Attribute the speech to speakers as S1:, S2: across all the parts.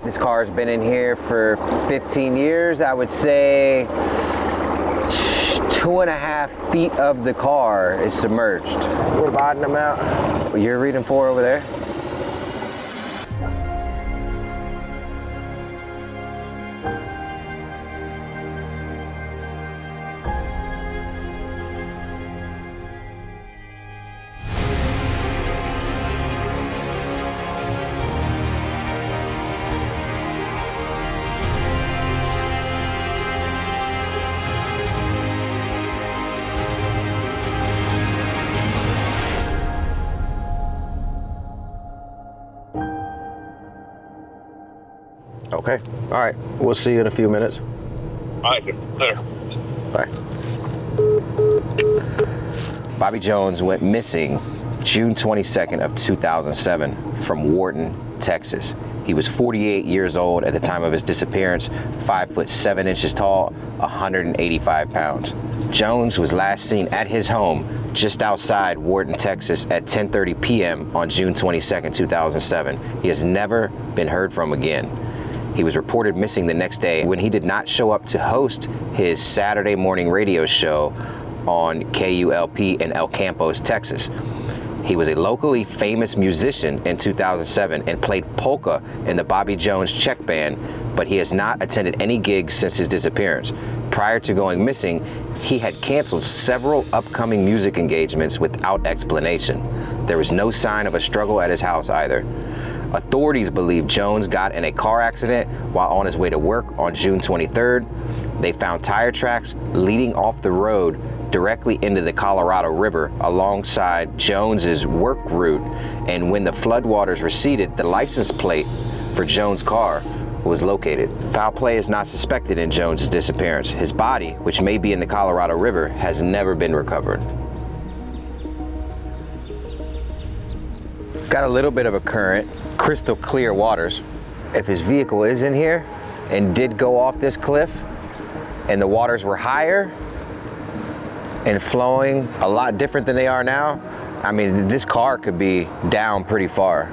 S1: This car's been in here for 15 years. I would say 2.5 feet of the car is submerged.
S2: We're bottoming them out.
S1: You're reading 4 over there?
S2: Okay. All right. We'll see you in a few minutes.
S3: All right, clear.
S2: Bye.
S1: Bobby Jones went missing June 22nd of 2007 from Wharton, Texas. He was 48 years old at the time of his disappearance, 5 foot 7 inches tall, 185 pounds. Jones was last seen at his home just outside Wharton, Texas at 10:30 p.m. on June 22nd, 2007. He has never been heard from again. He was reported missing the next day when he did not show up to host his Saturday morning radio show on KULP in El Campos, Texas. He was a locally famous musician in 2007 and played polka in the Bobby Jones Czech Band, but he has not attended any gigs since his disappearance. Prior to going missing, he had canceled several upcoming music engagements without explanation. There was no sign of a struggle at his house either. Authorities believe Jones got in a car accident while on his way to work on June 23rd. They found tire tracks leading off the road directly into the Colorado River alongside Jones's work route, and when the floodwaters receded, the license plate for Jones' car was located. Foul play is not suspected in Jones' disappearance. His body, which may be in the Colorado River, has never been recovered. Got a little bit of a current, crystal clear waters. If his vehicle is in here and did go off this cliff and the waters were higher and flowing a lot different than they are now, I mean, this car could be down pretty far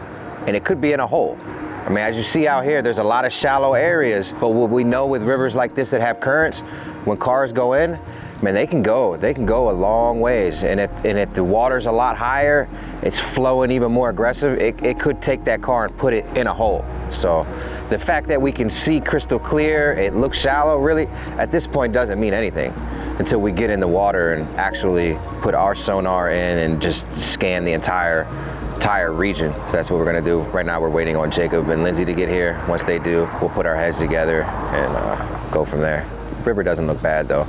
S1: and it could be in a hole. I mean, as you see out here, there's a lot of shallow areas, but what we know with rivers like this that have currents, when cars go in, man, they can go a long ways. And if the water's a lot higher, it's flowing even more aggressive, it could take that car and put it in a hole. So the fact that we can see crystal clear, it looks shallow, really, at this point doesn't mean anything until we get in the water and actually put our sonar in and just scan the entire region. So that's what we're gonna do. Right now we're waiting on Jacob and Lindsay to get here. Once they do, we'll put our heads together and go from there. River doesn't look bad though.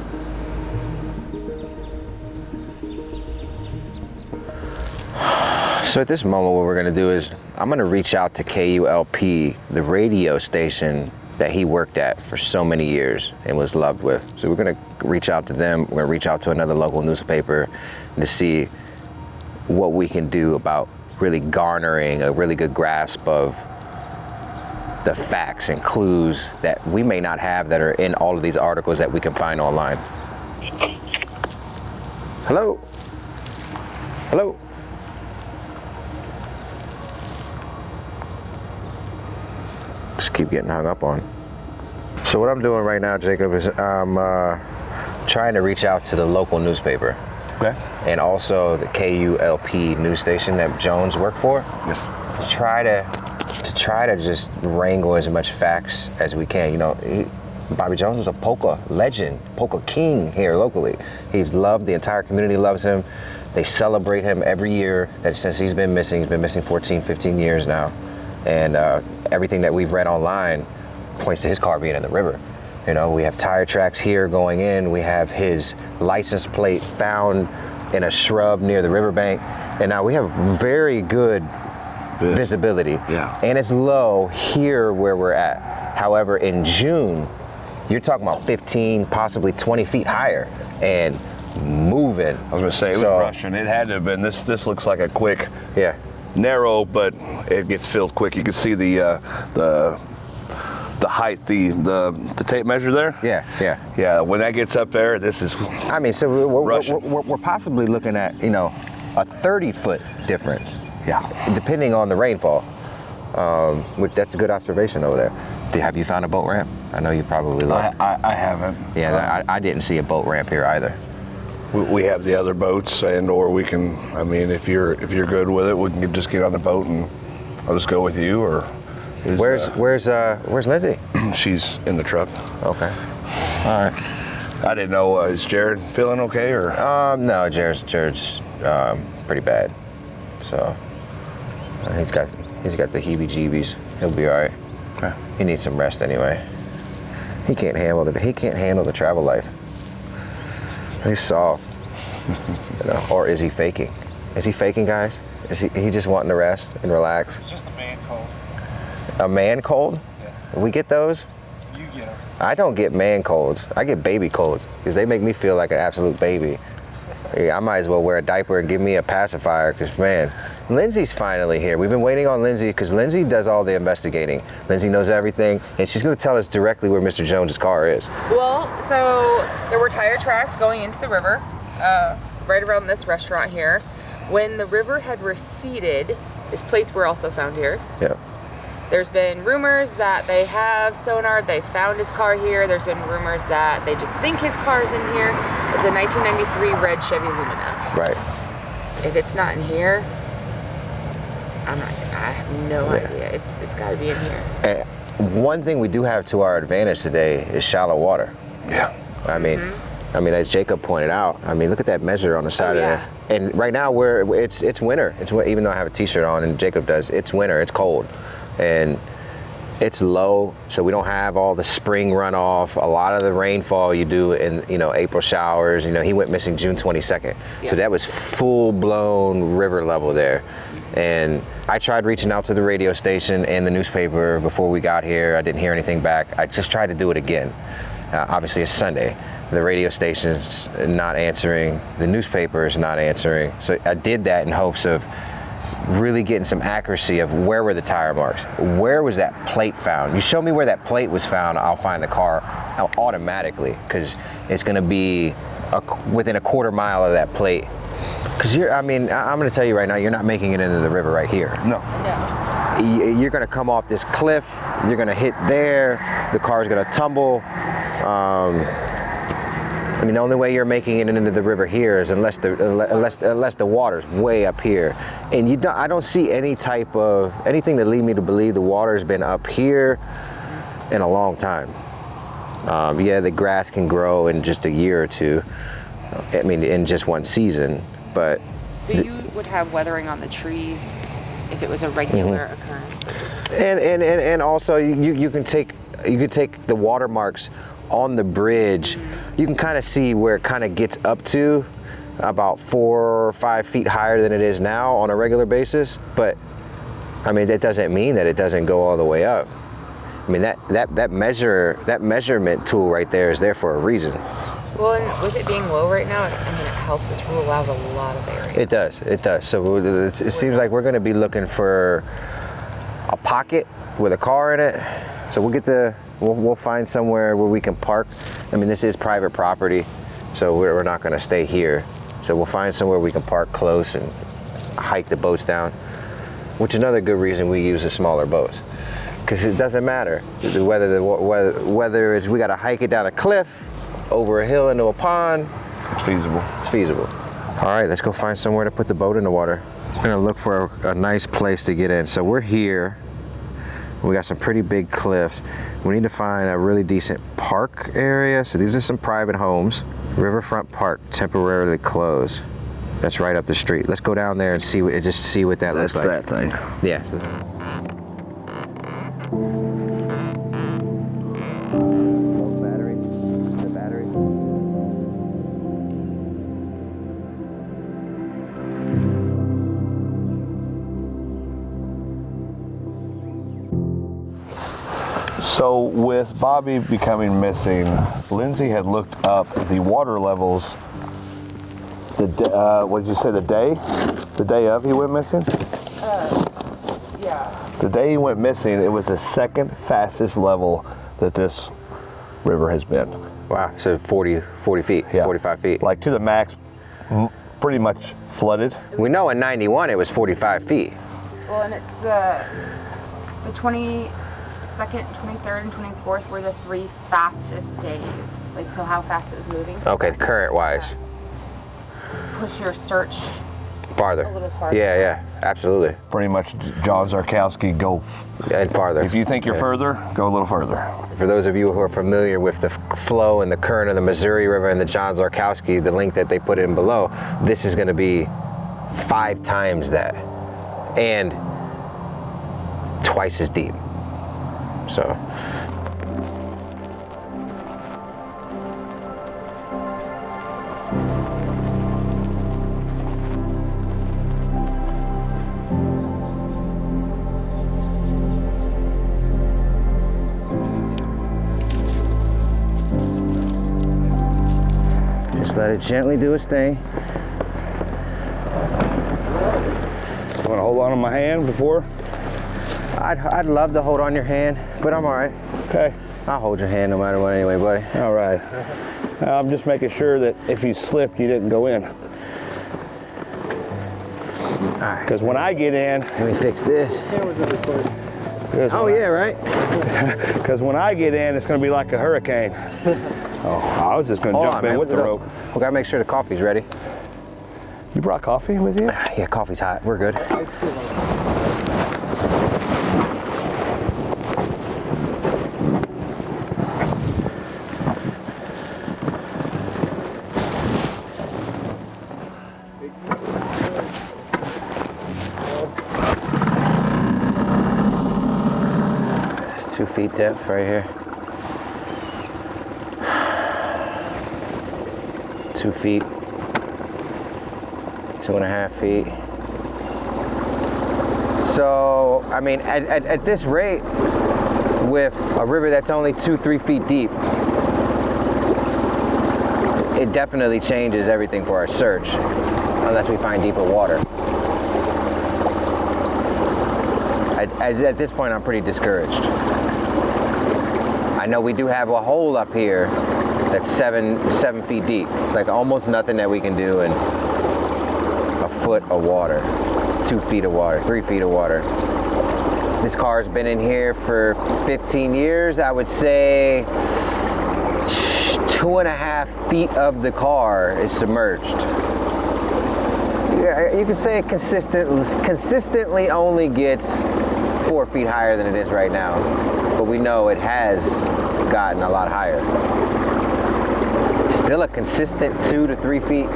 S1: So at this moment, what we're gonna do is I'm gonna reach out to KULP, the radio station that he worked at for so many years and was loved with. So we're gonna reach out to them. We're gonna reach out to another local newspaper to see what we can do about really garnering a really good grasp of the facts and clues that we may not have that are in all of these articles that we can find online. Hello? Hello? Just keep getting hung up on. So what I'm doing right now, Jacob, is I'm trying to reach out to the local newspaper.
S2: Okay.
S1: And also the KULP news station that Jones worked for.
S2: Yes.
S1: To try to just wrangle as much facts as we can. You know, Bobby Jones was a polka legend, polka king here locally. He's loved, the entire community loves him. They celebrate him every year since he's been missing. He's been missing 14, 15 years now. And everything that we've read online points to his car being in the river. You know, we have tire tracks here going in. We have his license plate found in a shrub near the riverbank. And now we have very good visibility.
S2: Yeah.
S1: And it's low here where we're at. However, in June, you're talking about 15, possibly 20 feet higher and moving.
S3: I was gonna say, it was rushing. It had to have been. This looks like a quick, narrow, but it gets filled quick. You can see the height, the tape measure there. Yeah. When that gets up there, this is.
S1: I mean, so we're possibly looking at, you know, a 30-foot difference.
S2: Yeah.
S1: Depending on the rainfall. That's a good observation over there. Have you found a boat ramp? I know you probably looked.
S3: I haven't.
S1: Yeah, I didn't see a boat ramp here either.
S3: We have the other boats, or we can. I mean, if you're good with it, we can just get on the boat and I'll just go with you. Or
S1: where's Lindsay?
S3: She's in the truck.
S1: Okay. All right.
S3: I didn't know. Is Jared feeling okay or?
S1: No, Jared's pretty bad. So he's got the heebie-jeebies. He'll be all right.
S3: Okay.
S1: He needs some rest anyway. He can't handle the travel life. He's soft. Or is he faking? Is he faking, guys? Is he just wanting to rest and relax?
S4: It's just a man cold.
S1: A man cold?
S4: Yeah.
S1: We get those?
S4: You get them.
S1: I don't get man colds. I get baby colds because they make me feel like an absolute baby. I might as well wear a diaper and give me a pacifier because, man, Lindsay's finally here. We've been waiting on Lindsay because Lindsay does all the investigating. Lindsay knows everything, and she's going to tell us directly where Mr. Jones's car is.
S5: Well, so there were tire tracks going into the river right around this restaurant here. When the river had receded, his plates were also found here.
S1: Yeah.
S5: There's been rumors that they have sonar, they found his car here. There's been rumors that they just think his car's in here. It's a 1993 red Chevy Lumina.
S1: Right.
S5: If it's not in here, I have no idea. It's got to be in here.
S1: And one thing we do have to our advantage today is shallow water.
S3: Yeah.
S1: I mean, as Jacob pointed out, look at that measure on the side of there. And right now it's winter. Even though I have a t-shirt on and Jacob does, it's winter. It's cold. And it's low, so we don't have all the spring runoff. A lot of the rainfall you do in April showers. He went missing June 22nd, so that was full-blown river level there. And I tried reaching out to the radio station and the newspaper before we got here. I didn't hear anything back. I just tried to do it again. Obviously, it's Sunday. The radio station's not answering. The newspaper is not answering. So I did that in hopes of really getting some accuracy of where were the tire marks. Where was that plate found? You show me where that plate was found, I'll find the car automatically because it's going to be within a quarter mile of that plate. Because I'm going to tell you right now, you're not making it into the river right here.
S3: No.
S1: You're going to come off this cliff. You're going to hit there. The car's going to tumble. The only way you're making it into the river here is unless the water's way up here, and I don't see anything to lead me to believe the water's been up here in a long time. The grass can grow in just a year or two. In just one season, but
S5: you would have weathering on the trees if it was a regular occurrence.
S1: And also you can take the watermarks on the bridge. You can kind of see where it kind of gets up to about 4 or 5 feet higher than it is now on a regular basis. But that doesn't mean that it doesn't go all the way up. That measurement tool right there is there for a reason.
S5: Well, and with it being low right now, it helps us rule out a lot of areas.
S1: It does. So it seems like we're going to be looking for a pocket with a car in it. So we'll find somewhere where we can park. This is private property, so we're not going to stay here. So we'll find somewhere we can park close and hike the boats down, which is another good reason we use the smaller boats. Because it doesn't matter whether it's we got to hike it down a cliff, over a hill into a pond.
S3: It's feasible.
S1: It's feasible. All right, let's go find somewhere to put the boat in the water. We're gonna look for a nice place to get in. So we're here. We got some pretty big cliffs. We need to find a really decent park area. So these are some private homes. Riverfront Park temporarily closed. That's right up the street. Let's go down there and see what that looks like.
S3: That's that thing.
S1: Yeah.
S3: So with Bobby becoming missing, Lindsay had looked up the water levels. What did you say? The day of he went missing?
S5: Yeah.
S3: The day he went missing, it was the second fastest level that this river has been.
S1: Wow. So 40 feet,
S3: Yeah.
S1: 45 feet.
S3: Like to the max, pretty much flooded.
S1: We know in 91 it was 45 feet.
S5: Well, and it's The 22nd, 23rd, and 24th were the 3 fastest days. Like, so how fast it was moving. So
S1: Okay, current-wise.
S5: push your search
S1: Farther.
S5: a little farther.
S1: Yeah, absolutely.
S3: Pretty much John Zarkowski, go.
S1: And farther.
S3: If you think you're further, go a little further.
S1: For those of you who are familiar with the flow and the current of the Missouri River and the John Zarkowski, the link that they put in below, this is going to be 5 times that and twice as deep. So. Let it gently do its thing.
S3: You want to hold on to my hand before?
S1: I'd love to hold on your hand, but I'm all right.
S3: Okay.
S1: I'll hold your hand no matter what anyway, buddy.
S3: All right. I'm just making sure that if you slipped, you didn't go in.
S1: All right.
S3: Because when I get in,
S1: Let me fix this. Oh, yeah, right?
S3: Because when I get in, it's going to be like a hurricane. Oh, I was just going to
S1: Hold
S3: jump
S1: on,
S3: in
S1: man.
S3: with the rope.
S1: We gotta make sure the coffee's ready.
S3: You brought coffee with you?
S1: Yeah, coffee's hot. We're good. It's 2 feet depth right here. 2 feet, 2.5 feet. So, I mean, at this rate, with a river that's only 2-3 feet deep, it definitely changes everything for our search, unless we find deeper water. At this point, I'm pretty discouraged. I know we do have a hole up here that's 7 feet deep. It's like almost nothing that we can do in a foot of water, 2 feet of water, 3 feet of water. This car's been in here for 15 years. I would say 2.5 feet of the car is submerged. Yeah, you could say it consistently only gets 4 feet higher than it is right now, but we know it has gotten a lot higher. Still a consistent 2 to 3 feet.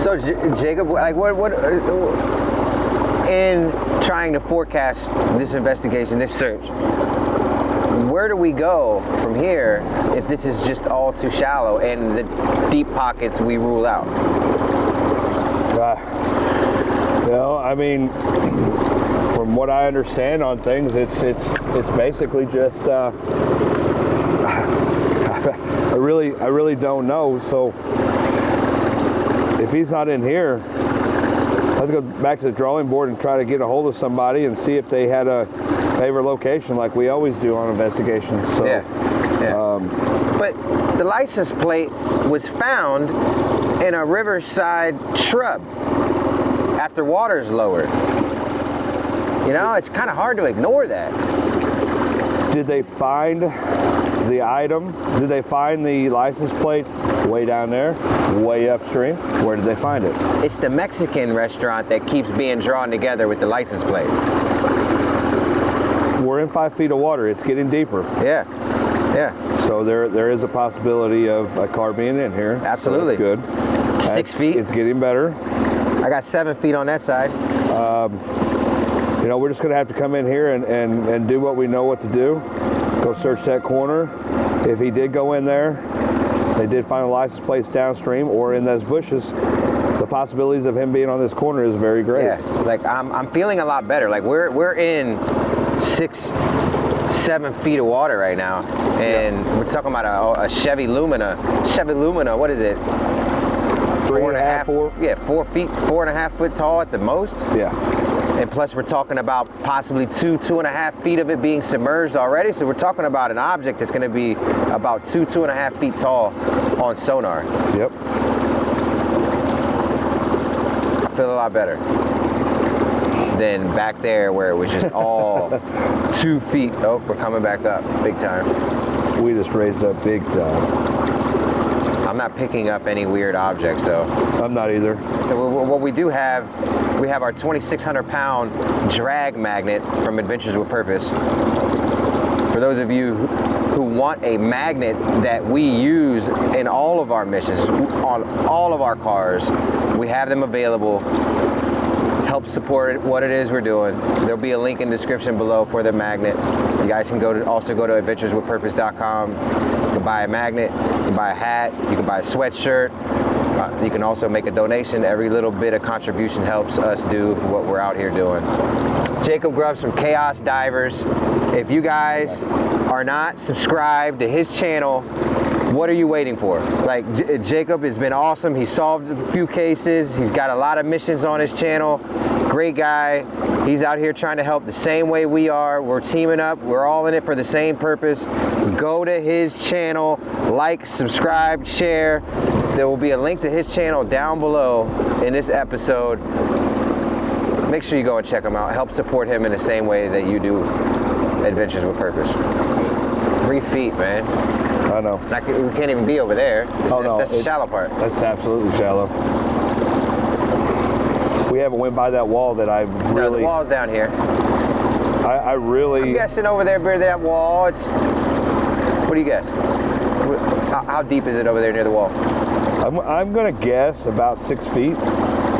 S1: So Jacob, like what in trying to forecast this investigation, this search, where do we go from here if this is just all too shallow and the deep pockets we rule out?
S3: You know, I mean, from what I understand on things, it's basically just. I really don't know. So if he's not in here, let's go back to the drawing board and try to get a hold of somebody and see if they had a favorite location, like we always do on investigations. So,
S1: yeah. But the license plate was found in a riverside shrub after water's lowered. You know, it's kind of hard to ignore that.
S3: Did they find the item? Did they find the license plates way down there, way upstream? Where did they find it?
S1: It's the Mexican restaurant that keeps being drawn together with the license plate.
S3: We're in 5 feet of water. It's getting deeper.
S1: Yeah.
S3: So there is a possibility of a car being in here.
S1: Absolutely.
S3: So that's good.
S1: 6 feet.
S3: It's getting better.
S1: I got 7 feet on that side.
S3: You know, we're just going to have to come in here and do what we know what to do. Go search that corner. If he did go in there, they did find the license plates downstream or in those bushes, the possibilities of him being on this corner is very great.
S1: Yeah, like I'm feeling a lot better. Like we're in 6-7 feet of water right now, and we're talking about a Chevy Lumina. What is it?
S3: 3.5, 4.
S1: Yeah, 4 feet, 4.5 foot tall at the most.
S3: Yeah.
S1: And plus we're talking about possibly 2.5 feet of it being submerged already. So we're talking about an object that's going to be about 2.5 feet tall on sonar.
S3: Yep.
S1: I feel a lot better. than back there where it was just all 2 feet. Oh, we're coming back up big time.
S3: We just raised up big time.
S1: I'm not picking up any weird objects though.
S3: I'm not either.
S1: So what we do have, we have our 2,600 pound drag magnet from Adventures with Purpose. For those of you who want a magnet that we use in all of our missions, on all of our cars, we have them available. Help support what it is we're doing. There'll be a link in the description below for the magnet. You guys can also go to adventureswithpurpose.com. You can buy a magnet, you can buy a hat, you can buy a sweatshirt. You can also make a donation. Every little bit of contribution helps us do what we're out here doing. Jacob Grubbs from Chaos Divers. If you guys are not subscribed to his channel, what are you waiting for? Like, Jacob has been awesome. He solved a few cases. He's got a lot of missions on his channel. Great guy. He's out here trying to help the same way we are. We're teaming up. We're all in it for the same purpose. Go to his channel, like, subscribe, share. There will be a link to his channel down below in this episode. Make sure you go and check him out. Help support him in the same way that you do Adventures with Purpose. 3 feet, man.
S3: I know.
S1: We can't even be over there. That's the shallow part.
S3: That's absolutely shallow. We haven't went by that wall that I really...
S1: No, the wall's down here.
S3: I really...
S1: I'm guessing over there near that wall, it's... What do you guess? How deep is it over there near the wall?
S3: I'm going to guess about 6 feet,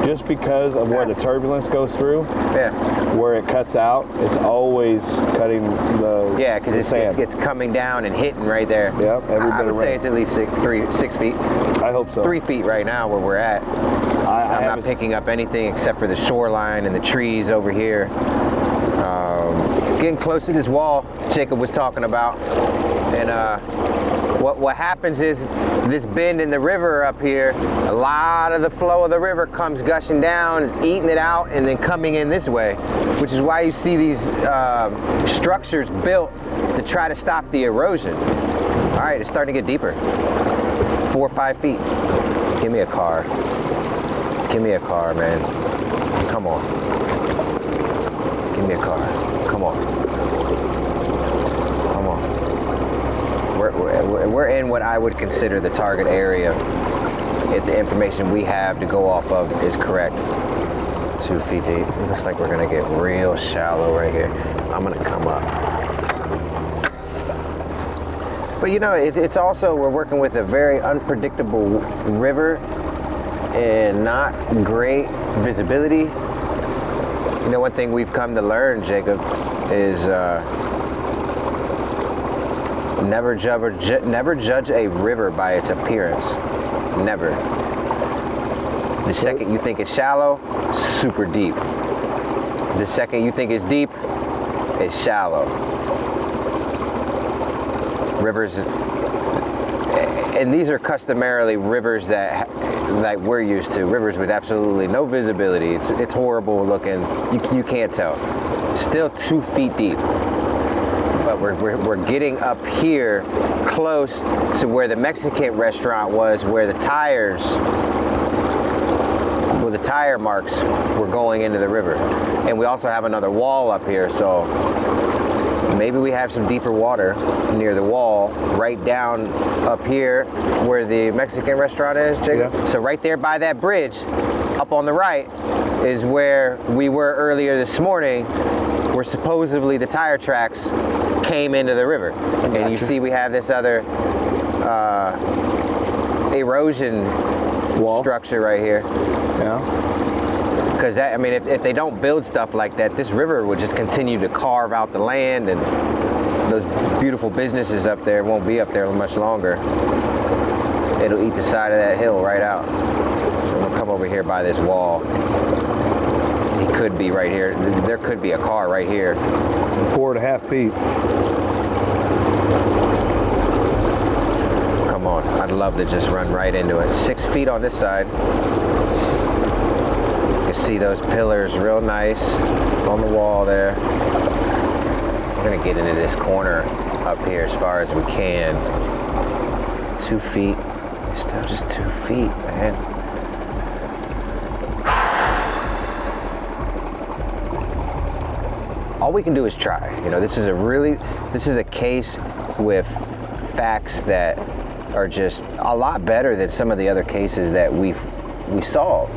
S3: just because of where the turbulence goes through.
S1: Yeah.
S3: Where it cuts out, it's always cutting the
S1: Yeah, because it's coming down and hitting right there.
S3: Yep, every bit
S1: I would
S3: of
S1: say
S3: rain.
S1: it's at least 6 feet.
S3: I hope so.
S1: 3 feet right now where we're at. I'm not picking up anything except for the shoreline and the trees over here. Getting close to this wall Jacob was talking about. And what happens is this bend in the river up here, a lot of the flow of the river comes gushing down, is eating it out, and then coming in this way, which is why you see these structures built to try to stop the erosion. All right, it's starting to get deeper. 4 or 5 feet. Give me a car. Give me a car, man. Come on. Give me a car. Come on. Come on. We're in what I would consider the target area if the information we have to go off of is correct. 2 feet deep. It looks like we're gonna get real shallow right here. I'm gonna come up. But you know, it's also, we're working with a very unpredictable river and not great visibility. You know, one thing we've come to learn, Jacob, is never judge a river by its appearance. Never. The second you think it's shallow, super deep. The second you think it's deep, it's shallow. Rivers, and these are customarily rivers that like we're used to, rivers with absolutely no visibility. It's horrible looking. You can't tell. Still 2 feet deep. But we're getting up here close to where the Mexican restaurant was, where the tire marks were going into the river. And we also have another wall up here, so maybe we have some deeper water near the wall, right down up here where the Mexican restaurant is, Jacob.
S3: Yeah.
S1: So right there by that bridge, up on the right, is where we were earlier this morning, where supposedly the tire tracks came into the river. And you see we have this other erosion wall structure right here.
S3: Yeah.
S1: Because I mean, if they don't build stuff like that, this river would just continue to carve out the land, and those beautiful businesses up there won't be up there much longer. It'll eat the side of that hill right out. So we'll come over here by this wall. He could be right here. There could be a car right here.
S3: 4.5 feet.
S1: Come on, I'd love to just run right into it. 6 feet on this side. You can see those pillars real nice on the wall there. We're gonna get into this corner up here as far as we can. 2 feet, still just 2 feet, man. all we can do is try. You know, this is a case with facts that are just a lot better than some of the other cases that we solve.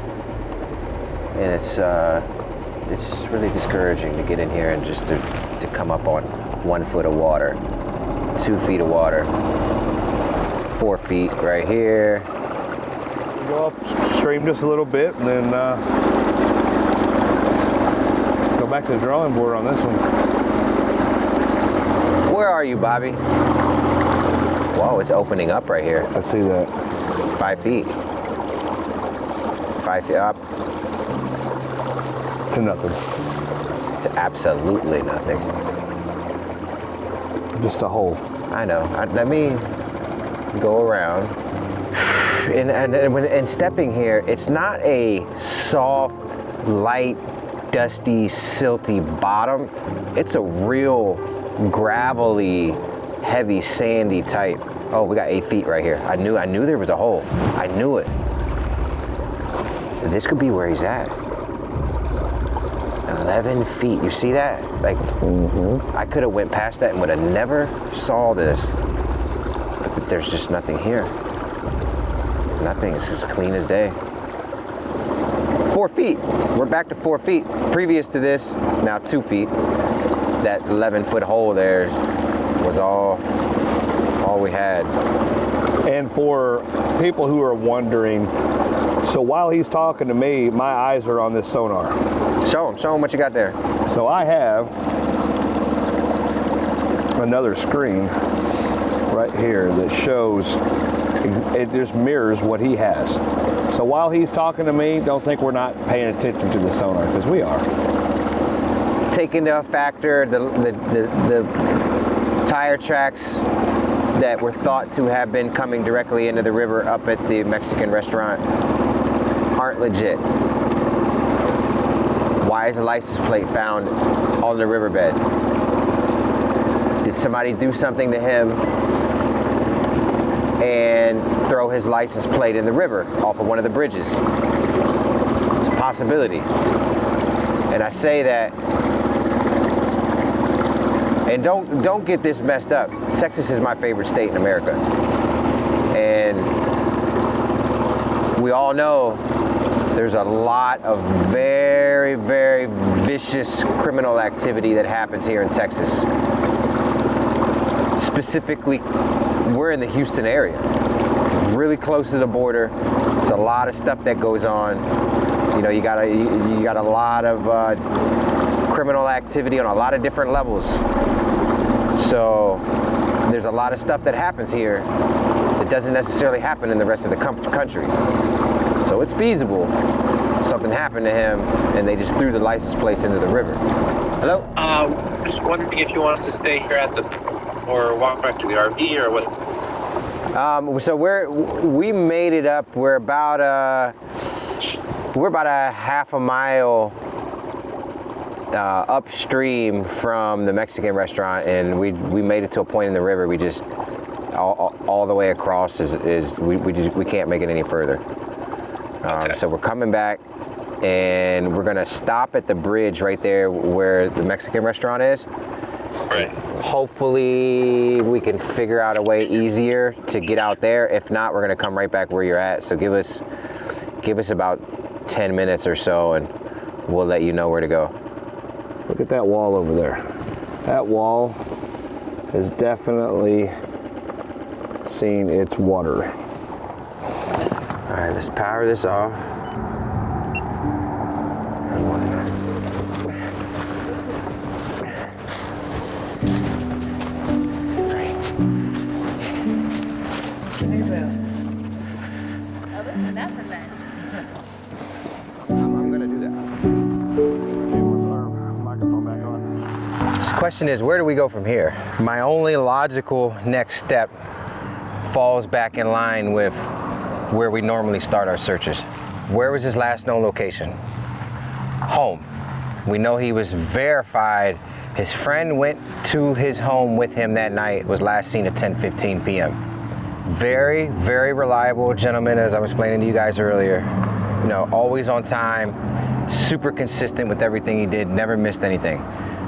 S1: And it's just really discouraging to get in here and just to come up on 1 foot of water, 2 feet of water, 4 feet right here.
S3: Go upstream just a little bit, and then go back to the drawing board on this one.
S1: Where are you, Bobby? Whoa, it's opening up right here.
S3: I see that.
S1: 5 feet. 5 feet up
S3: To nothing.
S1: to absolutely nothing.
S3: Just a hole.
S1: I know. Let me go around. And stepping here, it's not a soft, light, dusty, silty bottom. It's a real gravelly, heavy, sandy type. Oh, we got 8 feet right here. I knew there was a hole. I knew it. This could be where he's at. 11 feet. You see that? Like, I could have went past that and would have never saw this. But there's just nothing here. Nothing. It's as clean as day. 4 feet. We're back to 4 feet. Previous to this, now 2 feet. That 11-foot hole there was all we had.
S3: And for people who are wondering, so while he's talking to me, my eyes are on this sonar.
S1: Show him what you got there.
S3: So I have another screen right here that shows, it just mirrors what he has. So while he's talking to me, don't think we're not paying attention to the sonar, because we are.
S1: Take into factor the tire tracks that were thought to have been coming directly into the river up at the Mexican restaurant aren't legit. Why is a license plate found on the riverbed? Did somebody do something to him and throw his license plate in the river off of one of the bridges? It's a possibility. And I say that, and don't get this messed up. Texas is my favorite state in America. And we all know there's a lot of very, very vicious criminal activity that happens here in Texas. Specifically, we're in the Houston area, really close to the border. There's a lot of stuff that goes on. You know, you got a lot of criminal activity on a lot of different levels. So there's a lot of stuff that happens here that doesn't necessarily happen in the rest of the country. So it's feasible something happened to him and they just threw the license plates into the river. Hello?
S6: Just wondering if you want us to stay here or walk back to the RV or what?
S1: So we made it up. We're about a half a mile upstream from the Mexican restaurant, and we made it to a point in the river. We just all the way across we can't make it any further.
S6: Okay.
S1: So we're coming back, and we're gonna stop at the bridge right there where the Mexican restaurant is.
S6: Right.
S1: Hopefully we can figure out a way easier to get out there. If not, we're gonna come right back where you're at. So give us about 10 minutes or so, and we'll let you know where to go.
S3: Look at that wall over there. That wall has definitely seen its water.
S1: All right, let's power this off. I'm gonna do that.
S3: Microphone back on.
S1: The question is, where do we go from here? My only logical next step falls back in line with where we normally start our searches. Where was his last known location? Home. We know he was verified. His friend went to his home with him that night, was last seen at 10:15 p.m. Very, very reliable gentleman, as I was explaining to you guys earlier. You know, always on time, super consistent with everything he did, never missed anything.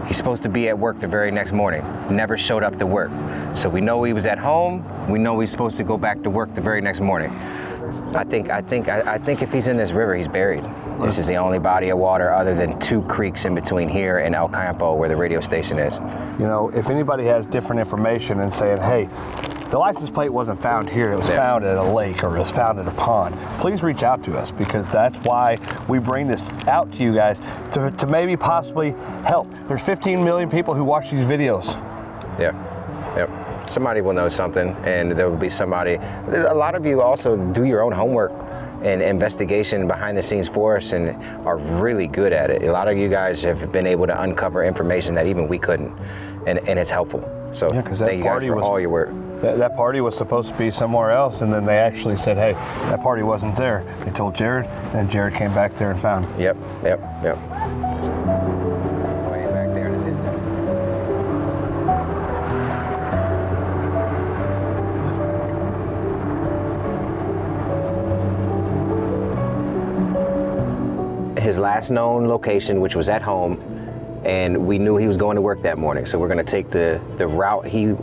S1: He's supposed to be at work the very next morning. Never showed up to work. So we know he was at home. We know he's supposed to go back to work the very next morning. I think if he's in this river, he's buried. This is the only body of water other than 2 creeks in between here and El Campo where the radio station is.
S3: You know, if anybody has different information and saying, hey, the license plate wasn't found here, it was found at a lake or it was found at a pond, please reach out to us, because that's why we bring this out to you guys, to maybe possibly help. There's 15 million people who watch these videos.
S1: Yeah, yep. Somebody will know something, and there will be somebody. A lot of you also do your own homework and investigation behind the scenes for us and are really good at it. A lot of you guys have been able to uncover information that even we couldn't, and it's helpful. So
S3: Yeah,
S1: thank you guys for all your work.
S3: That party was supposed to be somewhere else, and then they actually said, hey, that party wasn't there. They told Jared, and Jared came back there and found it.
S1: Yep. Way back there in the distance. His last known location, which was at home, and we knew he was going to work that morning. So we're going to take the route he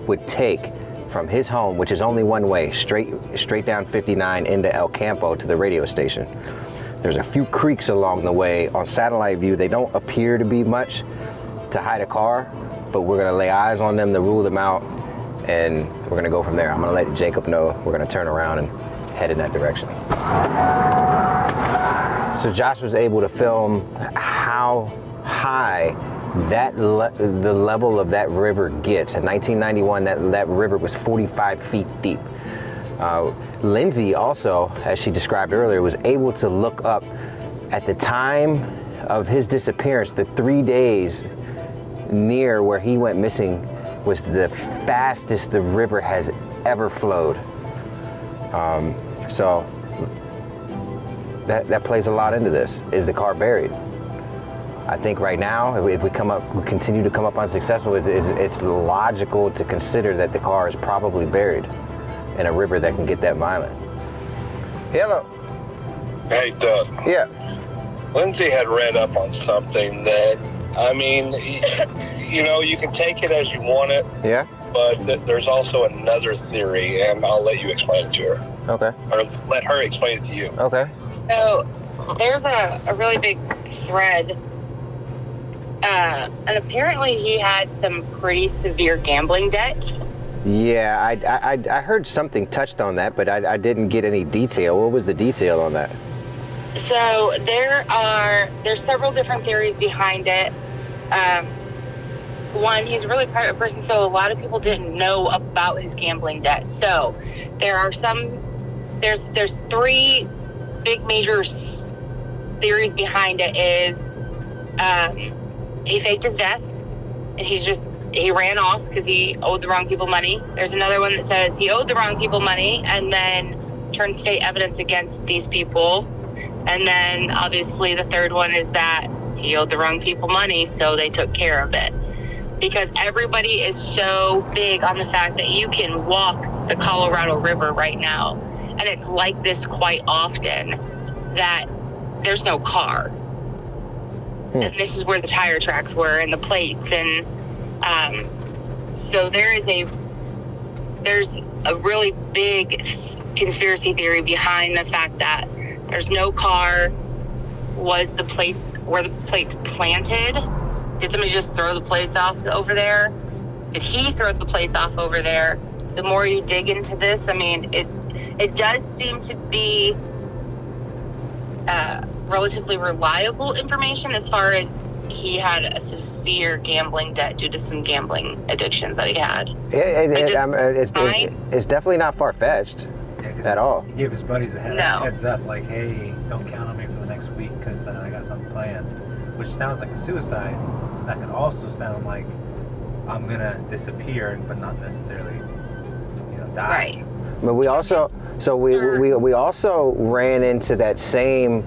S1: would take from his home, which is only one way, straight down 59 into El Campo to the radio station. There's a few creeks along the way. On satellite view, they don't appear to be much to hide a car, but we're going to lay eyes on them to rule them out, and we're going to go from there. I'm going to let Jacob know we're going to turn around and head in that direction. So Josh was able to film how high the level of that river gets. In 1991, that river was 45 feet deep. Lindsay also, as she described earlier, was able to look up at the time of his disappearance, the 3 days near where he went missing was the fastest the river has ever flowed. So that plays a lot into this. Is the car buried? I think right now, if we continue to come up unsuccessful, it's logical to consider that the car is probably buried in a river that can get that violent. Hello.
S7: Hey, Doug.
S1: Yeah.
S7: Lindsay had read up on something that, I mean, you know, you can take it as you want it.
S1: Yeah.
S7: But there's also another theory, and I'll let you explain it to her.
S1: Okay.
S7: Or let her explain it to you.
S1: Okay.
S8: So there's a really big thread. And apparently he had some pretty severe gambling debt.
S1: Yeah, I heard something touched on that, but I didn't get any detail. What was the detail on that?
S8: So there's several different theories behind it. One, he's a really private person, so a lot of people didn't know about his gambling debt. So there's 3 big major theories behind it. Is he faked his death and he ran off because he owed the wrong people money. There's another one that says he owed the wrong people money and then turned state evidence against these people. And then obviously the third one is that he owed the wrong people money, so they took care of it. Because everybody is so big on the fact that you can walk the Colorado River right now, and it's like this quite often, that there's no car. And this is where the tire tracks were and the plates, and so there's a really big conspiracy theory behind the fact that there's no car. Were the plates planted? Did somebody just throw the plates off over there? Did he throw the plates off over there? The more you dig into this, I mean, it does seem to be relatively reliable information as far as he had a severe gambling debt due to some gambling addictions that he had.
S1: It's definitely not far-fetched at all.
S4: He gave his buddies a heads up, like, hey, don't count on me for the next week because I got something planned, which sounds like a suicide. That could also sound like I'm gonna disappear, but not necessarily, die.
S8: Right.
S1: But we also ran into that same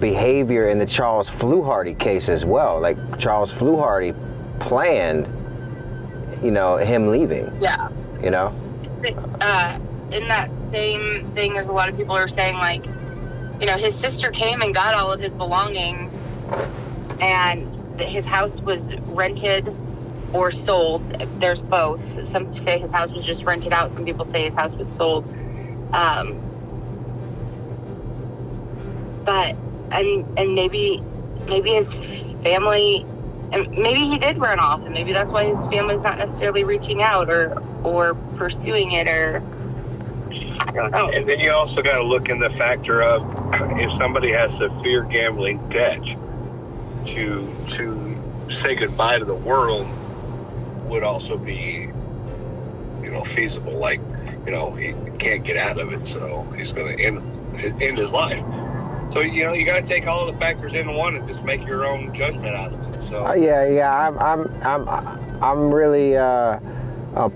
S1: behavior in the Charles Fluharty case as well. Like Charles Fluharty planned, him leaving.
S8: Yeah. In that same thing, there's a lot of people who are saying, like, his sister came and got all of his belongings, and his house was rented or sold. There's both. Some say his house was just rented out. Some people say his house was sold. But and maybe his family, and maybe he did run off, and maybe that's why his family's not necessarily reaching out or pursuing it, or I don't know.
S7: And then you also got to look in the factor of if somebody has severe gambling debt, to say goodbye to the world would also be, feasible. Like, he can't get out of it, so he's going to end his life. So, you got to take all of the factors into one and just make your own judgment out of it. So
S2: I'm really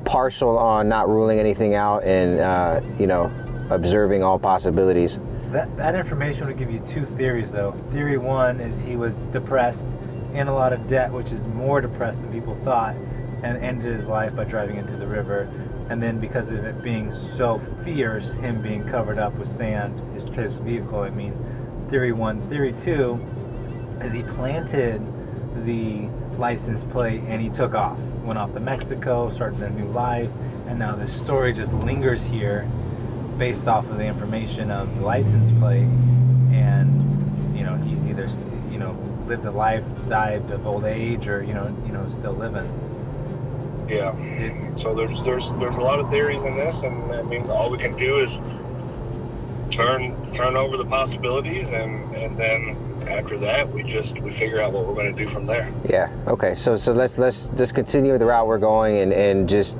S2: partial on not ruling anything out and observing all possibilities.
S4: That information would give you two theories, though. Theory one is he was depressed, in a lot of debt, which is more depressed than people thought, and ended his life by driving into the river. And then because of it being so fierce, him being covered up with sand, his vehicle, theory one. Theory two is he planted the license plate and he took off, went off to Mexico, started a new life, and now this story just lingers here based off of the information of the license plate. And he's either lived a life, died of old age, or still living.
S7: Yeah. So there's a lot of theories in this, and all we can do is turn over the possibilities, and then after that we figure out what we're going to do from there.
S2: Yeah. Okay. So let's just continue the route we're going and just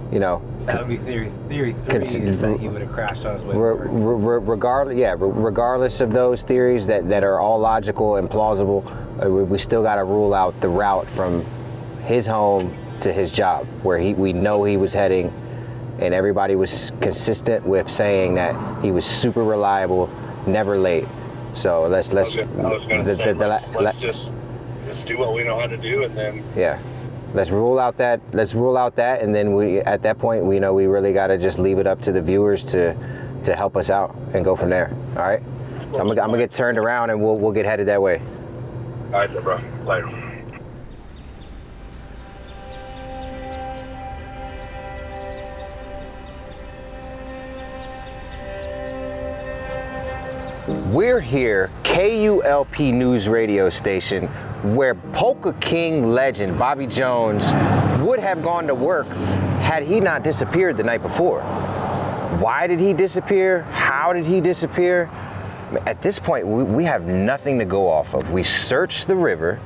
S4: that would be theory three, is that he would have crashed on his way to work.
S2: Regardless of those theories that are all logical and plausible, we still got to rule out the route from his home to his job, where we know he was heading, and everybody was consistent with saying that he was super reliable, never late. So let's
S7: just do what we know how to do, and then
S2: let's rule out that, and then at that point we know we really got to just leave it up to the viewers to help us out and go from there. All right. So I'm gonna get turned around and we'll get headed that way.
S7: All right, then, bro. Later.
S2: We're here, KULP News radio station, where Polka King legend Bobby Jones would have gone to work had he not disappeared the night before. Why did he disappear? How did he disappear? At this point, we have nothing to go off of. We searched the river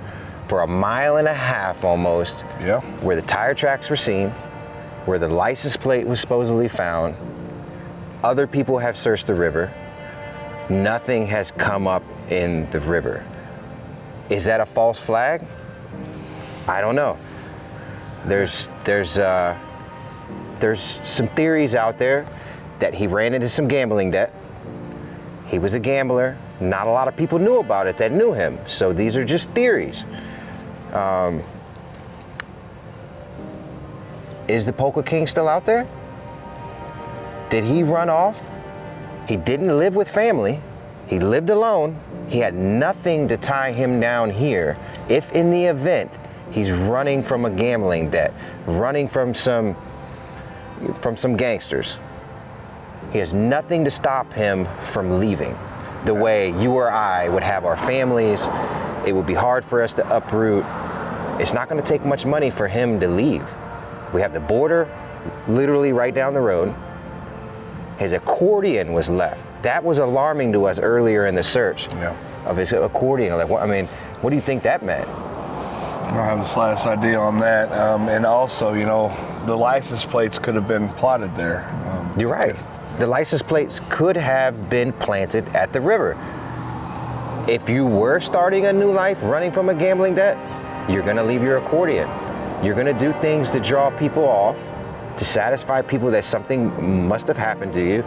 S2: for 1.5 miles almost, where the tire tracks were seen, where the license plate was supposedly found. Other people have searched the river. Nothing has come up in the river. Is that a false flag? I don't know. There's some theories out there that he ran into some gambling debt. He was a gambler. Not a lot of people knew about it that knew him. So these are just theories. Is the Polka King still out there? Did he run off? He didn't live with family. He lived alone. He had nothing to tie him down here. If in the event he's running from a gambling debt, running from some gangsters, he has nothing to stop him from leaving. The way you or I would have our families, it would be hard for us to uproot. It's not going to take much money for him to leave. We have the border literally right down the road. His accordion was left. That was alarming to us earlier in the search of his accordion. Like, what do you think that meant?
S3: I don't have the slightest idea on that. And also, the license plates could have been plotted there.
S2: You're right. The license plates could have been planted at the river. If you were starting a new life, running from a gambling debt, you're gonna leave your accordion. You're gonna do things to draw people off, to satisfy people that something must have happened to you.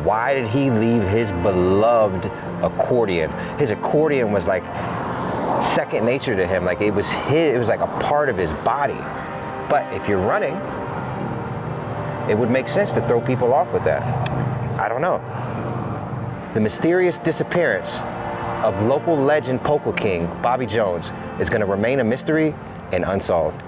S2: Why did he leave his beloved accordion? His accordion was like second nature to him. Like it was like a part of his body. But if you're running, it would make sense to throw people off with that. I don't know. The mysterious disappearance of local legend Polka King Bobby Jones is going to remain a mystery and unsolved.